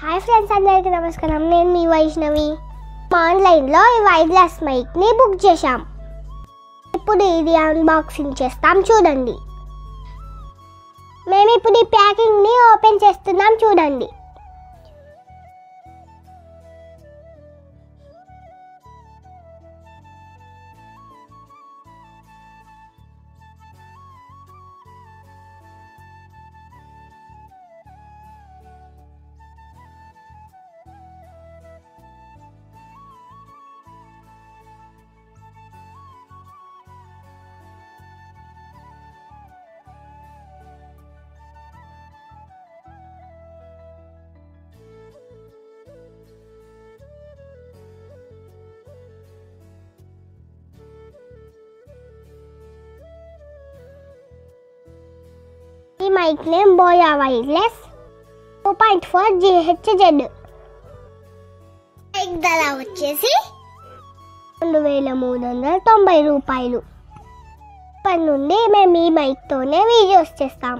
Hi friends, అందరికీ నమస్కారం. నేను మీ వైష్ణవి. ఆన్లైన్లో ఈ వైర్లెస్ మైక్ని బుక్ చేశాం. ఇప్పుడు ఇది అన్బాక్సింగ్ చేస్తాం, చూడండి. మేము ఇప్పుడు ఈ ప్యాకింగ్ని ఓపెన్ చేస్తున్నాం, చూడండి. ఈ mic name Boya wireless 2.4 GHz. Mic ధర వచ్చేసి 2390 రూపాయలు. ఇప్పటి నుండి మేము ఈ మైక్తోనే వీడియోస్ చేస్తాం.